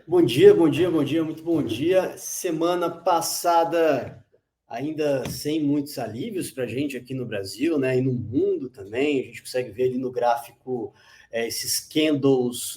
Bom dia, bom dia, bom dia, muito bom dia. Semana passada, ainda sem muitos alívios para a gente aqui no Brasil, né? E no mundo também. A gente consegue ver ali no gráfico esses candles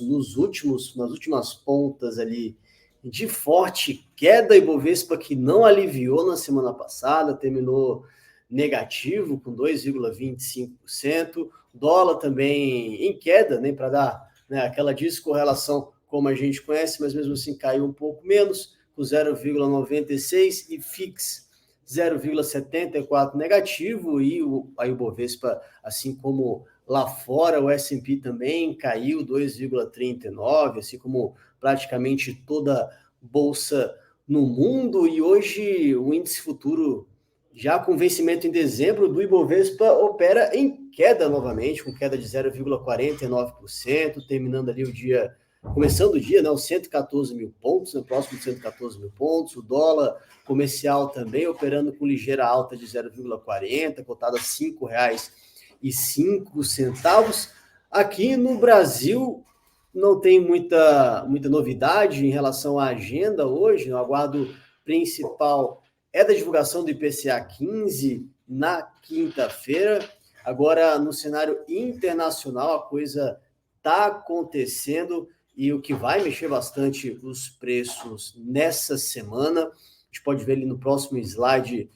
nas últimas pontas ali de forte queda Ibovespa que não aliviou na semana passada, terminou negativo com 2,25%. Dólar também em queda, nem para dar, né, aquela descorrelação como a gente conhece, mas mesmo assim caiu um pouco menos, com 0,96 e FIX 0,74 negativo, e a Ibovespa, assim como lá fora, o S&P também caiu 2,39, assim como praticamente toda bolsa no mundo, e hoje o índice futuro, já com vencimento em dezembro, do Ibovespa opera em queda novamente, com queda de 0,49%, terminando ali o dia, começando o dia, né, os 114 mil pontos, né, próximo de 114 mil pontos, o dólar comercial também operando com ligeira alta de 0,40, cotado a R$ 5,05. Aqui no Brasil não tem muita novidade em relação à agenda hoje, o aguardo principal é da divulgação do IPCA 15 na quinta-feira. Agora, no cenário internacional, a coisa está acontecendo e o que vai mexer bastante os preços nessa semana. A gente pode ver ali no próximo slide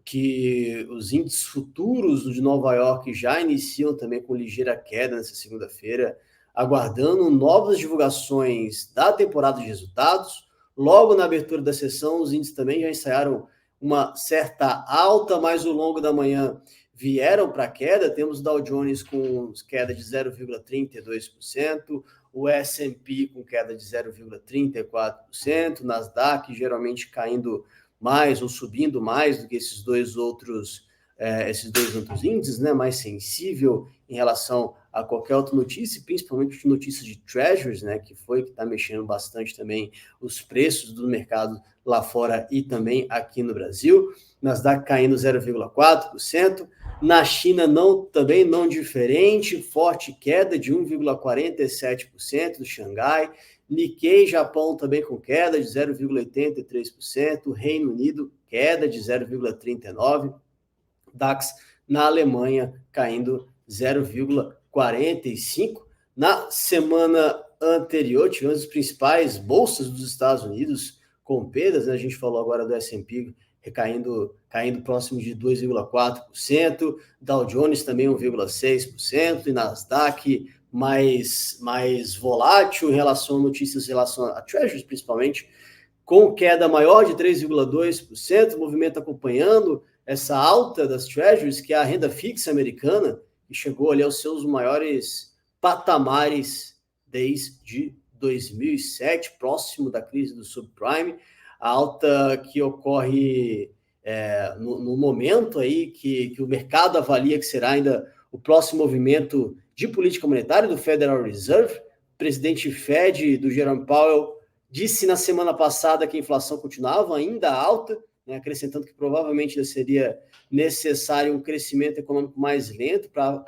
que os índices futuros de Nova York já iniciam também com ligeira queda nessa segunda-feira, aguardando novas divulgações da temporada de resultados. Logo na abertura da sessão, os índices também já ensaiaram uma certa alta, mas ao longo da manhã vieram para queda. Temos o Dow Jones com queda de 0,32%, o S&P com queda de 0,34%, Nasdaq geralmente caindo mais ou subindo mais do que esses dois outros índices, né, mais sensível em relação a qualquer outra notícia, principalmente notícias de treasuries, né, que está mexendo bastante também os preços do mercado lá fora e também aqui no Brasil. Nasdaq caindo 0,4%. Na China também não diferente, forte queda de 1,47% do Xangai. Nikkei, Japão também com queda de 0,83%, Reino Unido queda de 0,39%, DAX na Alemanha caindo 0,45%. Na semana anterior, tivemos as principais bolsas dos Estados Unidos com perdas, né? A gente falou agora do S&P caindo próximo de 2,4%, Dow Jones também 1,6%, e Nasdaq mais volátil em relação a notícias em relação a treasuries, principalmente, com queda maior de 3,2%, movimento acompanhando essa alta das treasuries, que é a renda fixa americana, que chegou ali aos seus maiores patamares desde 2007, próximo da crise do subprime, a alta que ocorre no momento aí que o mercado avalia que será ainda o próximo movimento de política monetária do Federal Reserve. O presidente Fed, do Jerome Powell, disse na semana passada que a inflação continuava ainda alta, né, acrescentando que provavelmente seria necessário um crescimento econômico mais lento para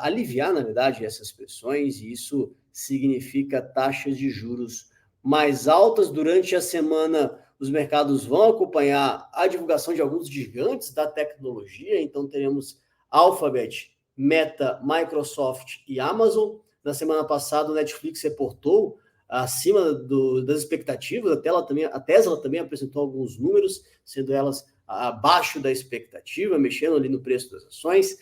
aliviar, na verdade, essas pressões, e isso significa taxas de juros mais altas. Durante a semana, os mercados vão acompanhar a divulgação de alguns gigantes da tecnologia, então teremos Alphabet, Meta, Microsoft e Amazon. Na semana passada, o Netflix reportou acima das expectativas, a Tesla também apresentou alguns números, sendo elas abaixo da expectativa, mexendo ali no preço das ações.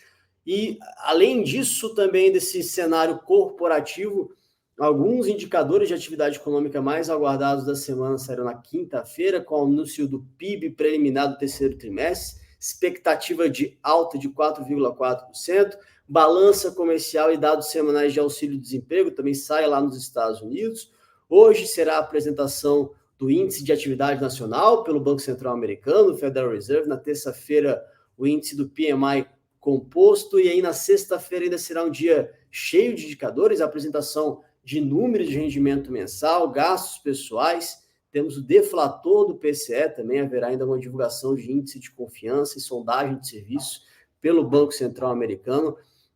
E, além disso, também desse cenário corporativo, alguns indicadores de atividade econômica mais aguardados da semana saíram na quinta-feira, com o anúncio do PIB preliminar do terceiro trimestre, expectativa de alta de 4,4%, balança comercial e dados semanais de auxílio-desemprego também sai lá nos Estados Unidos. Hoje será a apresentação do Índice de Atividade Nacional pelo Banco Central Americano, Federal Reserve. Na terça-feira, o índice do PMI composto, e aí na sexta-feira ainda será um dia cheio de indicadores, a apresentação de números de rendimento mensal, gastos pessoais, temos o deflator do PCE, também haverá ainda uma divulgação de índice de confiança e sondagem de serviços pelo Banco Central Americano.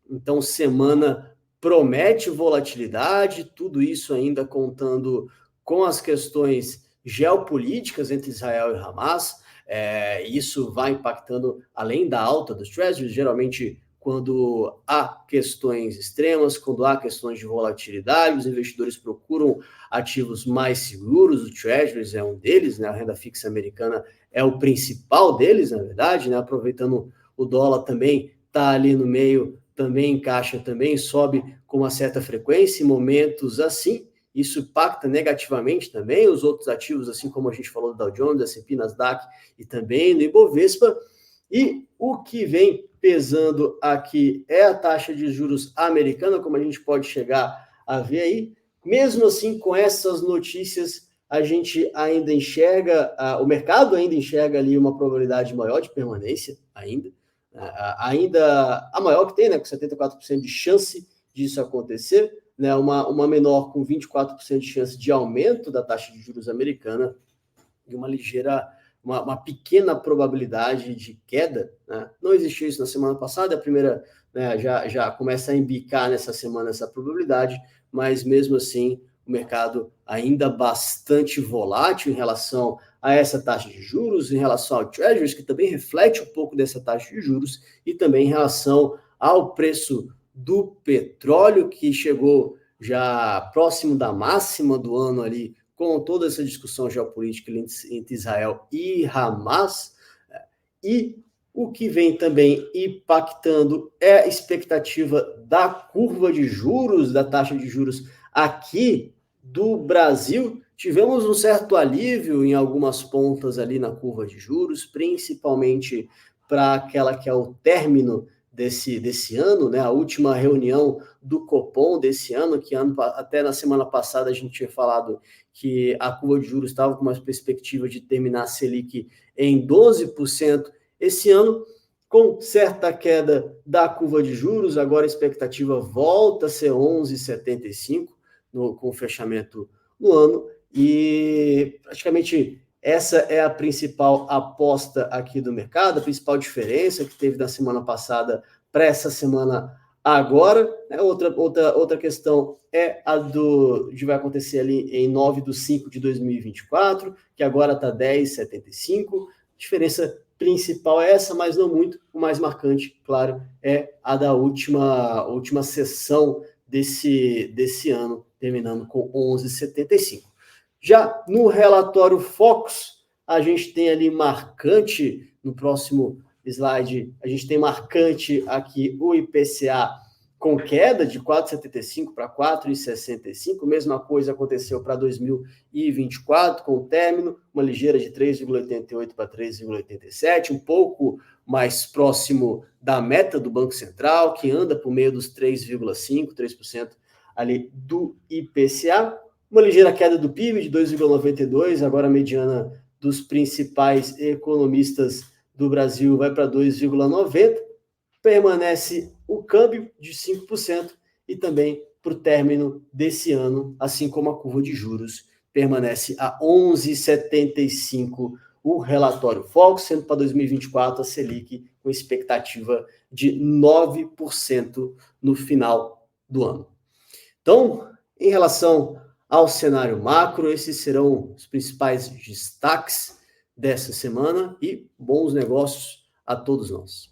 Então, semana promete volatilidade, tudo isso ainda contando com as questões geopolíticas entre Israel e Hamas. Isso vai impactando além da alta dos Treasuries, geralmente quando há questões extremas, quando há questões de volatilidade, os investidores procuram ativos mais seguros, o Treasuries é um deles, né? A renda fixa americana é o principal deles, na verdade, né? Aproveitando o dólar também está ali no meio, também encaixa, também sobe com uma certa frequência em momentos assim. Isso impacta negativamente também os outros ativos, assim como a gente falou do Dow Jones, S&P, Nasdaq e também no Ibovespa. E o que vem pesando aqui é a taxa de juros americana, como a gente pode chegar a ver aí. Mesmo assim, com essas notícias, a gente ainda enxerga, o mercado ainda enxerga ali uma probabilidade maior de permanência, ainda a maior que tem, né, com 74% de chance disso acontecer, né, uma menor com 24% de chance de aumento da taxa de juros americana e uma pequena probabilidade de queda, né? Não existiu isso na semana passada, a primeira, né, já começa a embicar nessa semana essa probabilidade, mas mesmo assim o mercado ainda bastante volátil em relação a essa taxa de juros, em relação ao Treasuries, que também reflete um pouco dessa taxa de juros, e também em relação ao preço do petróleo, que chegou já próximo da máxima do ano ali, com toda essa discussão geopolítica entre Israel e Hamas. E o que vem também impactando é a expectativa da curva de juros, da taxa de juros aqui do Brasil. Tivemos um certo alívio em algumas pontas ali na curva de juros, principalmente para aquela que é o término desse ano, né? A última reunião do Copom desse ano, até na semana passada a gente tinha falado que a curva de juros estava com uma perspectiva de terminar a Selic em 12% esse ano, com certa queda da curva de juros. Agora a expectativa volta a ser 11,75 com o fechamento no ano, e praticamente essa é a principal aposta aqui do mercado, a principal diferença que teve da semana passada para essa semana agora. Outra questão é a que vai acontecer ali em 9/5/2024, que agora está 10,75. Diferença principal é essa, mas não muito. O mais marcante, claro, é a da última sessão desse ano, terminando com 11,75. Já no relatório Focus, a gente tem ali marcante, no próximo slide, a gente tem marcante aqui o IPCA com queda de 4,75 para 4,65. Mesma coisa aconteceu para 2024, com o término, uma ligeira de 3,88 para 3,87, um pouco mais próximo da meta do Banco Central, que anda por meio dos 3,5%, 3% ali do IPCA. Uma ligeira queda do PIB de 2,92, agora a mediana dos principais economistas do Brasil vai para 2,90. Permanece o câmbio de 5% e também para o término desse ano, assim como a curva de juros, permanece a 11,75 o relatório Focus, sendo para 2024 a Selic com expectativa de 9% no final do ano. Então, em relação ao cenário macro, esses serão os principais destaques dessa semana, e bons negócios a todos nós.